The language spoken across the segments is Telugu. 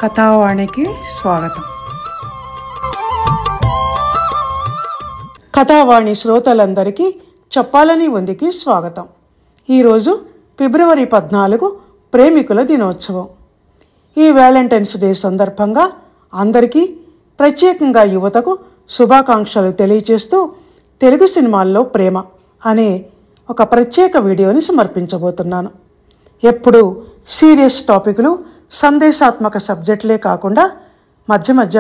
కథావాణికి స్వాగతం. కథావాణి శ్రోతలందరికీ చెప్పాలని ఉందికి స్వాగతం. ఈరోజు ఫిబ్రవరి 14 ప్రేమికుల దినోత్సవం. ఈ వ్యాలంటైన్స్ డే సందర్భంగా అందరికీ, ప్రత్యేకంగా యువతకు శుభాకాంక్షలు తెలియజేస్తూ తెలుగు సినిమాల్లో ప్రేమ అనే ఒక ప్రత్యేక వీడియోని సమర్పించబోతున్నాను. ఎప్పుడూ సీరియస్ టాపిక్లు, సందేశాత్మక సబ్జెక్టులే కాకుండా మధ్య మధ్య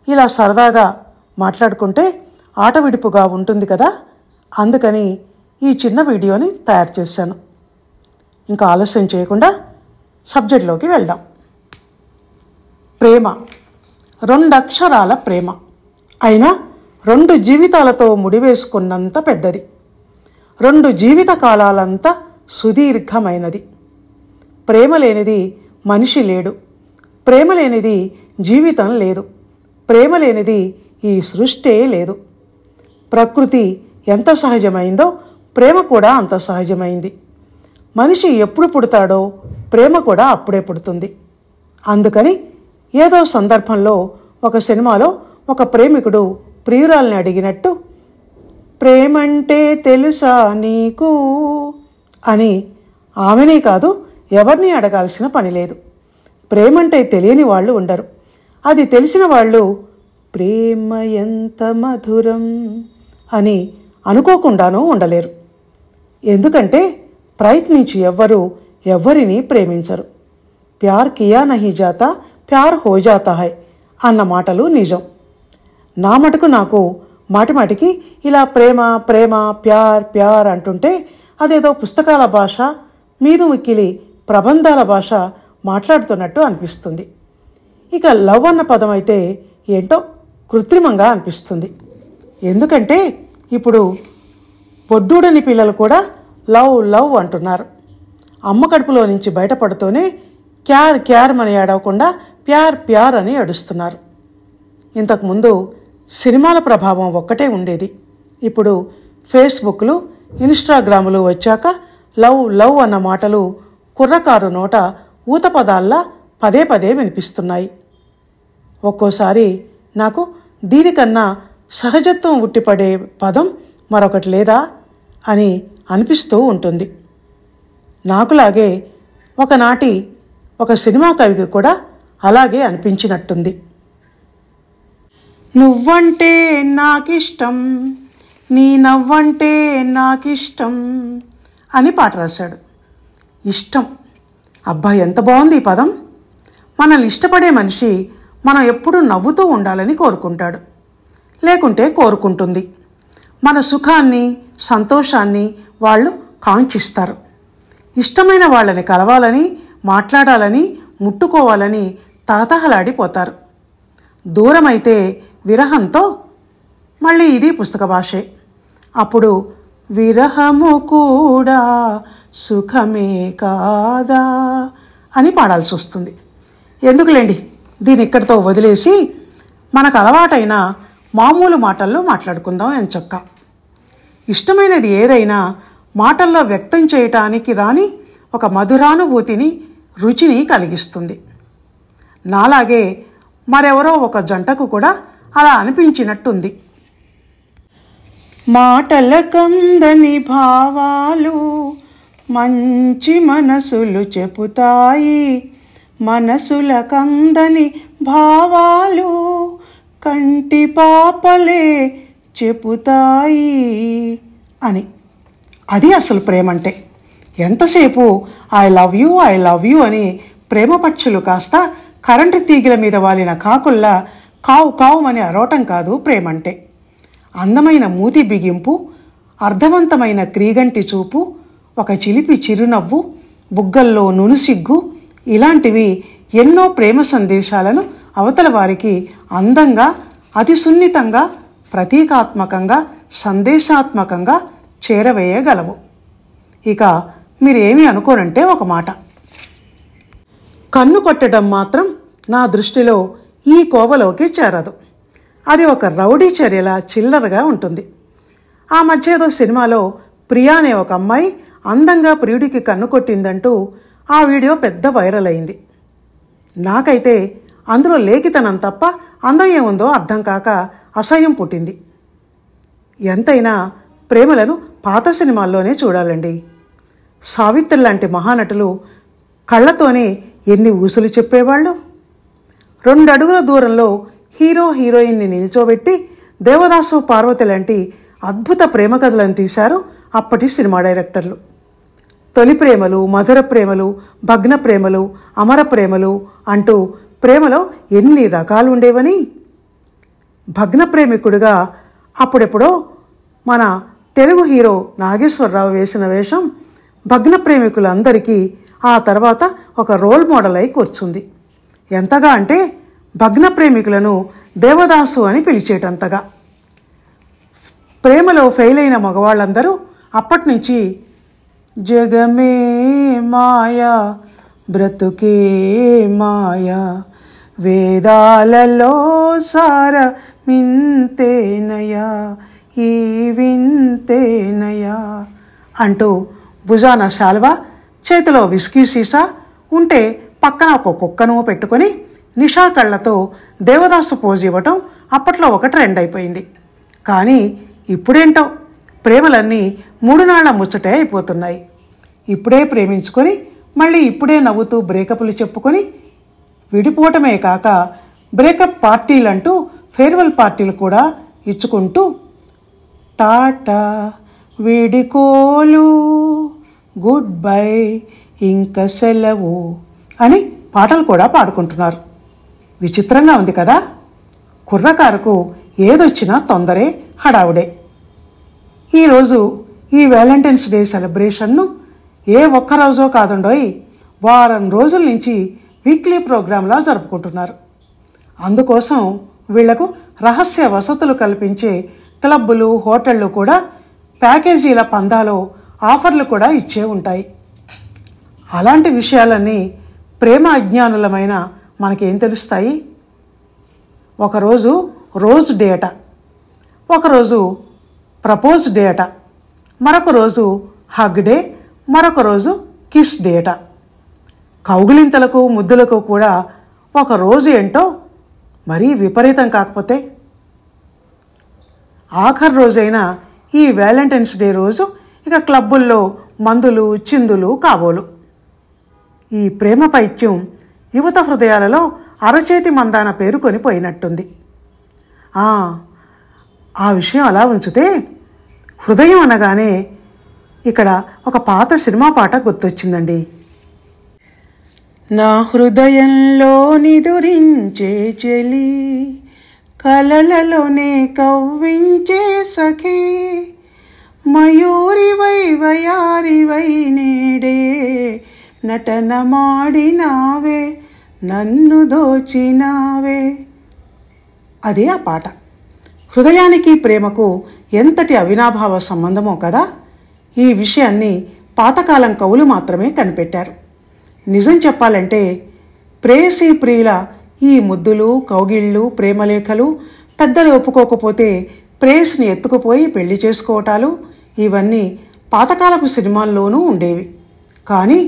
ఇలా సరదాగా మాట్లాడుకుంటే ఆట విడుపుగా ఉంటుంది కదా, అందుకని ఈ చిన్న వీడియోని తయారు చేశాను. ఇంకా ఆలస్యం చేయకుండా సబ్జెక్టులోకి వెళ్దాం. ప్రేమ 2 అక్షరాల ప్రేమ అయినా 2 జీవితాలతో ముడివేసుకున్నంత పెద్దది, 2 జీవిత కాలాలంతా సుదీర్ఘమైనది. ప్రేమ లేనిది మనిషి లేడు, ప్రేమ లేనిది జీవితం లేదు, ప్రేమ లేనిది ఈ సృష్టే లేదు. ప్రకృతి ఎంత సహజమైందో ప్రేమ కూడా అంత సహజమైంది. మనిషి ఎప్పుడు పుడతాడో ప్రేమ కూడా అప్పుడే పుడుతుంది. అందుకని ఏదో సందర్భంలో ఒక సినిమాలో ఒక ప్రేమికుడు ప్రియురాల్ని అడిగినట్టు, ప్రేమంటే తెలుసా నీకు అని ఆమెనే కాదు, ఎవరిని అడగాల్సిన పని లేదు. ప్రేమంటే తెలియని వాళ్ళు ఉండరు. అది తెలిసిన వాళ్ళు ప్రేమ ఎంత మధురం అని అనుకోకుండానూ ఉండలేరు. ఎందుకంటే ప్రయత్నించి ఎవ్వరినీ ప్రేమించరు. ప్యార్ కియా నహీ జాతా ప్యార్ హో జాతా హై అన్న మాటలు నిజం. నా మటుకు నాకు మాటిమాటికి ఇలా ప్రేమ ప్రేమ ప్యార్ ప్యార్ అంటుంటే అదేదో పుస్తకాల భాష, మీదు మిక్కిలి ప్రబంధాల భాష మాట్లాడుతున్నట్టు అనిపిస్తుంది. ఇక లవ్ అన్న పదం అయితే ఏంటో కృత్రిమంగా అనిపిస్తుంది. ఎందుకంటే ఇప్పుడు పొడ్డూడని పిల్లలు కూడా లవ్ లవ్ అంటున్నారు. అమ్మ కడుపులో నుంచి బయటపడుతూనే క్యార్ క్యార్ అని ఏడవకుండా ప్యార్ ప్యార్ అని ఏడుస్తున్నారు. ఇంతకుముందు సినిమాల ప్రభావం ఒక్కటే ఉండేది. ఇప్పుడు ఫేస్బుక్లు, ఇన్స్టాగ్రాములు వచ్చాక లవ్ లవ్ అన్న మాటలు కుర్రకారు నోట ఊతపదాల్లా పదే పదే వినిపిస్తున్నాయి. ఒక్కోసారి నాకు దీనికన్నా సహజత్వం ఉట్టిపడే పదం మరొకటి లేదా అని అనిపిస్తూ ఉంటుంది. నాకులాగే ఒకనాటి ఒక సినిమా కవికి కూడా అలాగే అనిపించినట్టుంది. నువ్వంటే నాకిష్టం, నీ నవ్వంటే నాకిష్టం అని పాట రాశాడు. ఇష్టం, అబ్బా ఎంత బాగుంది ఈ పదం. మనల్ని ఇష్టపడే మనిషి మనం ఎప్పుడూ నవ్వుతూ ఉండాలని కోరుకుంటాడు, లేకుంటే కోరుకుంటుంది. మన సుఖాన్ని, సంతోషాన్ని వాళ్ళు కాంక్షిస్తారు. ఇష్టమైన వాళ్ళని కలవాలని, మాట్లాడాలని, ముట్టుకోవాలని తహతహలాడిపోతారు. దూరమైతే విరహంతో, మళ్ళీ ఇది పుస్తక భాషే, అప్పుడు విరహము కూడా సుఖమే కాదా అని పాడాల్సి వస్తుంది. ఎందుకులేండి, దీని ఇక్కడితో వదిలేసి మనకు అలవాటైన మామూలు మాటల్లో మాట్లాడుకుందాం ఎంచక్క. ఇష్టమైనది ఏదైనా మాటల్లో వ్యక్తం చేయటానికి రాని ఒక మధురానుభూతిని, రుచిని కలిగిస్తుంది. నాలాగే మరెవరో ఒక జంటకు కూడా అలా అనిపించినట్టుంది. మాటల కందని భావాలు మంచి మనసులు చెబుతాయి, మనసుల కందని భావాలు కంటి పాపలే చెబుతాయి అని. అది అసలు ప్రేమంటే. ఎంతసేపు ఐ లవ్ యూ అని ప్రేమ పక్షులు కాస్త కరెంటు తీగల మీద వాలిన కాకుల్లా కావు కావు అని అరవటం కాదు ప్రేమంటే. అందమైన మూతి బిగింపు, అర్థవంతమైన క్రీగంటి చూపు, ఒక చిలిపి చిరునవ్వు, బుగ్గల్లో నునుసిగ్గు, ఇలాంటివి ఎన్నో ప్రేమ సందేశాలను అవతల వారికి అందంగా, అతి సున్నితంగా, ప్రతీకాత్మకంగా, సందేశాత్మకంగా చేరవేయగలవు. ఇక మీరేమి అనుకోనంటే ఒక మాట, కన్ను కొట్టడం మాత్రం నా దృష్టిలో ఈ కోవలోకి చేరదు. అది ఒక రౌడీ చర్యల చిల్లరగా ఉంటుంది. ఆ మధ్య ఏదో సినిమాలో ప్రియా అనే ఒక అమ్మాయి అందంగా ప్రియుడికి కన్ను కొట్టిందంటూ ఆ వీడియో పెద్ద వైరల్ అయింది. నాకైతే అందులో లేఖితనం తప్ప అందం ఏముందో అర్థం కాక అసహ్యం పుట్టింది. ఎంతైనా ప్రేమలను పాత సినిమాల్లోనే చూడాలండి. సావిత్రి లాంటి మహానటులు కళ్ళతోనే ఎన్ని ఊసులు చెప్పేవాళ్ళు. 2 అడుగుల దూరంలో హీరో హీరోయిన్ని నిల్చోబెట్టి దేవదాసు పార్వతి లాంటి అద్భుత ప్రేమ కథలను తీశారు అప్పటి సినిమా డైరెక్టర్లు. తొలి ప్రేమలు, మధుర ప్రేమలు, భగ్న ప్రేమలు, అమర ప్రేమలు అంటూ ప్రేమలో ఎన్ని రకాలు ఉండేవని. భగ్న ప్రేమికుడిగా అప్పుడెప్పుడో మన తెలుగు హీరో నాగేశ్వరరావు వేసిన వేషం భగ్న ప్రేమికులందరికీ ఆ తర్వాత ఒక రోల్ మోడల్ అయి కూర్చుంది. ఎంతగా అంటే భగ్న ప్రేమికులను దేవదాసు అని పిలిచేటంతగా. ప్రేమలో ఫెయిల్ అయిన మగవాళ్ళందరూ అప్పటినుంచి జగమే మాయా బ్రతుకే మాయా వేదాలలో సార వింతేనయా ఈ వింతేనయా అంటూ భుజాన శాల్వా, చేతిలో విస్కీ సీసా ఉంటే పక్కన ఒక కుక్కను పెట్టుకొని నిషా కళ్ళతో దేవదాసు పోజ్ ఇవ్వటం అప్పట్లో ఒక ట్రెండ్ అయిపోయింది. కానీ ఇప్పుడేంటో ప్రేమలన్నీ 3 నాళ్ల ముచ్చటే అయిపోతున్నాయి. ఇప్పుడే ప్రేమించుకొని మళ్ళీ ఇప్పుడే నవ్వుతూ బ్రేకప్లు చెప్పుకొని విడిపోవటమే కాక బ్రేకప్ పార్టీలంటూ ఫేర్వెల్ పార్టీలు కూడా ఇచ్చుకుంటూ టాటా వీడికోలు గుడ్ బై ఇంక సెలవు అని పాటలు కూడా పాడుకుంటున్నారు. విచిత్రంగా ఉంది కదా. కుర్రకారుకు ఏదొచ్చినా తొందరే, హడావుడే. ఈరోజు ఈ వ్యాలంటైన్స్ డే సెలబ్రేషన్ను ఏ ఒక్కరోజో కాదుండోయ్, వారం రోజుల నుంచి వీక్లీ ప్రోగ్రాంలా జరుపుకుంటున్నారు. అందుకోసం వీళ్లకు రహస్య వసతులు కల్పించే క్లబ్బులు, హోటళ్లు కూడా ప్యాకేజీల పందాలో ఆఫర్లు కూడా ఇచ్చే ఉంటాయి. అలాంటి విషయాలన్నీ ప్రేమ అజ్ఞానులమైన మనకేం తెలుస్తాయి? ఒకరోజు రోజ్ డే అట, ఒకరోజు ప్రపోజ్ డే అట, మరొక రోజు హగ్ డే, మరొక రోజు కిస్ డే అట. కౌగిలింతలకు, ముద్దులకు కూడా ఒక రోజు ఏంటో మరీ విపరీతం కాకపోతే. ఆఖరి రోజైన ఈ వ్యాలంటైన్స్ డే రోజు ఇక క్లబ్బుల్లో మందులు, చిందులు కాబోలు. ఈ ప్రేమ పైత్యం యువత హృదయాలలో అరచేతి మందాన పేరుకొని పోయినట్టుంది. ఆ విషయం అలా ఉంచితే హృదయం అనగానే ఇక్కడ ఒక పాత సినిమా పాట గుర్తొచ్చిందండి. నా హృదయంలో నిదురించే చెలి, కలలలోనే కవ్వించే సఖే, మయూరివై వయారివై నేడే నటన మాడినావే నన్ను దోచినావే. అదే ఆ పాట. హృదయానికి ప్రేమకు ఎంతటి అవినాభావ సంబంధమో కదా. ఈ విషయాన్ని పాతకాలం కవులు మాత్రమే కనిపెట్టారు. నిజం చెప్పాలంటే ప్రేయసీ ప్రియుల ఈ ముద్దులు, కౌగిళ్ళు, ప్రేమలేఖలు పెద్దలు ఒప్పుకోకపోతే ప్రేయస్ని ఎత్తుకుపోయి పెళ్లి చేసుకోవటాలు ఇవన్నీ పాతకాలపు సినిమాల్లోనూ ఉండేవి. కానీ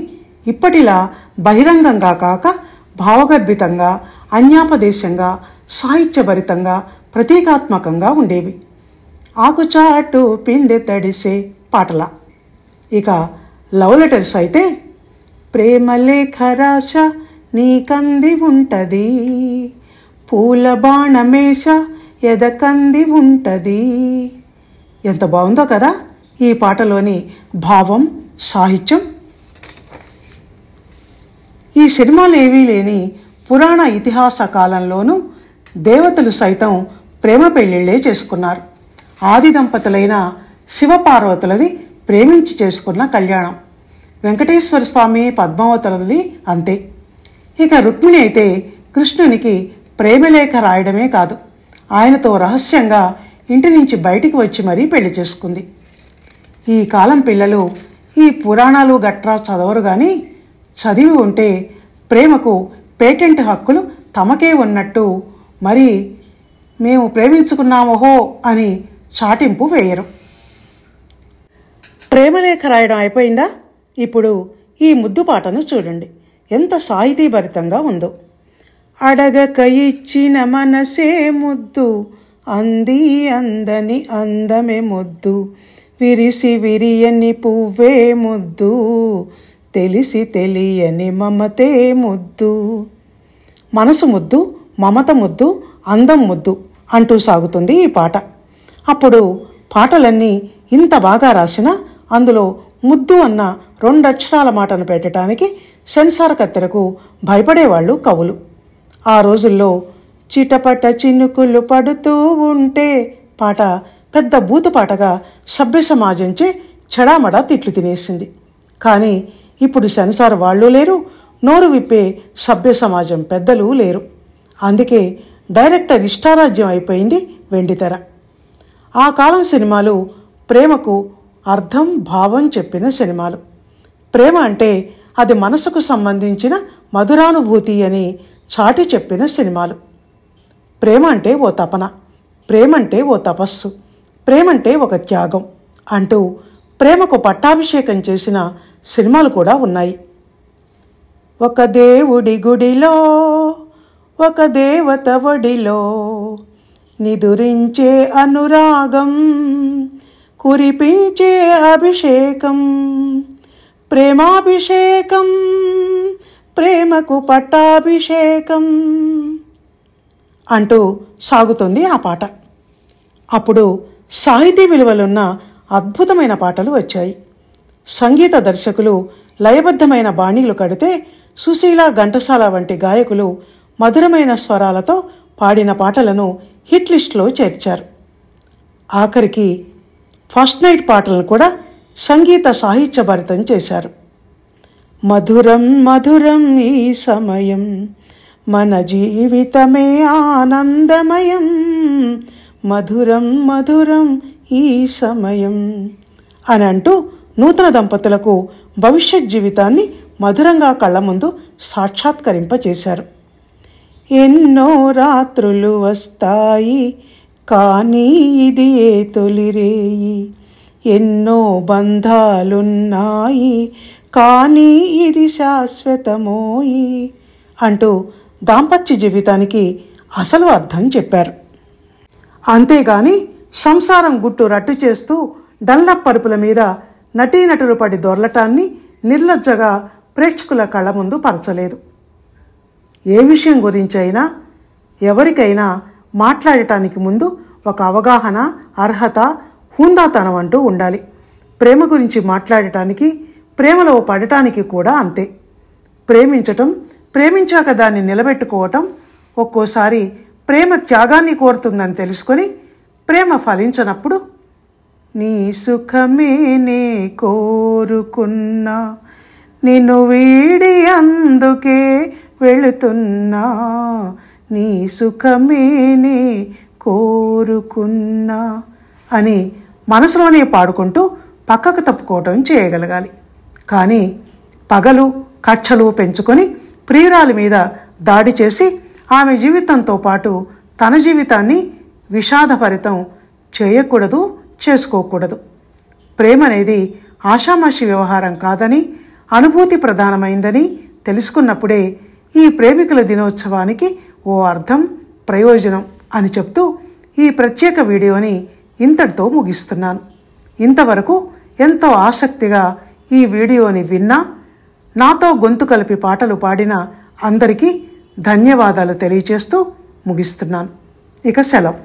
ఇప్పటిలా బహిరంగంగా కాక భావగర్భితంగా, అన్యాపదేశంగా, సాహిత్యభరితంగా, ప్రతీకాత్మకంగా ఉండేవి. ఆకుచాటు పిందె తడిసే పాటల. ఇక లవ్ లెటర్స్ అయితే ప్రేమలేఖ రాశ నీకంది ఉంటది, పూల బాణమేష ఎదకంది ఉంటది. ఎంత బాగుందో కదా ఈ పాటలోని భావం, సాహిత్యం. ఈ సినిమాలు ఏవీ లేని పురాణ ఇతిహాస కాలంలోనూ దేవతలు సైతం ప్రేమ పెళ్ళిళ్ళే చేసుకున్నారు. ఆది దంపతులైన శివపార్వతులది ప్రేమించి చేసుకున్న కళ్యాణం. వెంకటేశ్వర స్వామి పద్మావతులది అంతే. ఇక రుక్మిణి అయితే కృష్ణునికి ప్రేమలేఖ రాయడమే కాదు, ఆయనతో రహస్యంగా ఇంటి నుంచి బయటికి వచ్చి మరీ పెళ్లి చేసుకుంది. ఈ కాలం పిల్లలు ఈ పురాణాలు గట్రా చదవరు, కానీ చదివి ఉంటే ప్రేమకు పేటెంట్ హక్కులు తమకే ఉన్నట్టు మరి మేము ప్రేమించుకున్నామోహో అని చాటింపు వేయరు. ప్రేమలేఖ రాయడం అయిపోయిందా? ఇప్పుడు ఈ ముద్దు పాటను చూడండి, ఎంత సాహితీభరితంగా ఉందో. అడగక ఇచ్చిన మనసే ముద్దు, అంది అందని అందమే ముద్దు, విరిసి విరియని పువ్వే ముద్దు, తెలిసి తెలియని మమతే ముద్దు. మనసు ముద్దు, మమత ముద్దు, అందం ముద్దు అంటూ సాగుతుంది ఈ పాట. అప్పుడు పాటలన్నీ ఇంత బాగా రాసినా అందులో ముద్దు అన్న 2 అక్షరాల మాటను పెట్టడానికి సెన్సార్ కత్తెరకు భయపడేవాళ్ళు కవులు. ఆ రోజుల్లో చిటపట చినుకులు పడుతూ ఉంటే పాట పెద్ద బూతుపాటగా సభ్య సమాజంచే చెడామడా తిట్లు తినేసింది. కానీ ఇప్పుడు సెన్సార్ వాళ్ళు లేరు, నోరు విప్పే సభ్య సమాజం పెద్దలు లేరు. అందుకే డైరెక్టర్ ఇష్టారాజ్యం అయిపోయింది వెండితెర. ఆ కాలం సినిమాలు ప్రేమకు అర్థం భావం చెప్పిన సినిమాలు. ప్రేమ అంటే అది మనసుకు సంబంధించిన మధురానుభూతి అని చాటి చెప్పిన సినిమాలు. ప్రేమ అంటే ఓ తపన, ప్రేమంటే ఓ తపస్సు, ప్రేమంటే ఒక త్యాగం అంటూ ప్రేమకు పట్టాభిషేకం చేసిన సినిమాలు కూడా ఉన్నాయి. ఒక దేవుడి గుడిలో ఒక దేవత ఒడిలో నిదురించే అనురాగం, కురిపించే అభిషేకం, ప్రేమాభిషేకం, ప్రేమకు పట్టాభిషేకం అంటూ సాగుతుంది ఆ పాట. అప్పుడు సాహితీ విలువలున్న అద్భుతమైన పాటలు వచ్చాయి. సంగీత దర్శకులు లయబద్ధమైన బాణీలు కడితే సుశీల, ఘంటసాల వంటి గాయకులు మధురమైన స్వరాలతో పాడిన పాటలను హిట్ లిస్టులో చేర్చారు. ఆఖరికి ఫస్ట్ నైట్ పాటలను కూడా సంగీత సాహిత్య భరితం చేశారు. మధురం మధురం ఈ సమయం, మన జీవితమే ఆనందమయం, మధురం మధురం ఈ సమయం అని అంటూ నూతన దంపతులకు భవిష్యత్ జీవితాన్ని మధురంగా కళ్ళ ముందు సాక్షాత్కరింపచేశారు. ఎన్నో రాత్రులు వస్తాయి కానీ ఇది ఏ తొలిరేయి, ఎన్నో బంధాలున్నాయి కానీ ఇది శాశ్వతమోయి అంటూ దాంపత్య జీవితానికి అసలు అర్థం చెప్పారు. అంతేగాని సంసారం గుట్టు రట్టు చేస్తూ డన్లప్ పరుపుల మీద నటీనటులు పడి దొర్లటాన్ని నిర్లజ్జగా ప్రేక్షకుల కళ్ళ ముందు పరచలేదు. ఏ విషయం గురించైనా ఎవరికైనా మాట్లాడటానికి ముందు ఒక అవగాహన, అర్హత, హుందాతనం అంటూ ఉండాలి. ప్రేమ గురించి మాట్లాడటానికి, ప్రేమలో పడటానికి కూడా అంతే. ప్రేమించటం, ప్రేమించాక దాన్ని నిలబెట్టుకోవటం ఒక్కోసారి ప్రేమ త్యాగాన్ని కోరుతుందని తెలుసుకొని ప్రేమ ఫలించనప్పుడు నీ సుఖమే నే కోరుకున్నా, నిన్ను వీడి అందుకే వెళుతున్నా, నీ సుఖమే నే కోరుకున్నా అని మనసులోనే పాడుకుంటూ పక్కకు తప్పుకోవటం చేయగలగాలి. కానీ పగలు కక్షలు పెంచుకొని ప్రియురాలి మీద దాడి చేసి ఆమె జీవితంతో పాటు తన జీవితాన్ని విషాదభరితం చేయకూడదు, చేసుకోకూడదు. ప్రేమ అనేది ఆషామాషి వ్యవహారం కాదని, అనుభూతి ప్రధానమైందని తెలుసుకున్నప్పుడే ఈ ప్రేమికుల దినోత్సవానికి ఓ అర్థం, ప్రయోజనం అని చెప్తూ ఈ ప్రత్యేక వీడియోని ఇంతటితో ముగిస్తున్నాను. ఇంతవరకు ఎంతో ఆసక్తిగా ఈ వీడియోని విన్నా, నాతో గొంతు కలిపి పాటలు పాడిన అందరికీ ధన్యవాదాలు తెలియజేస్తూ ముగిస్తున్నాను. ఇక సెలవు.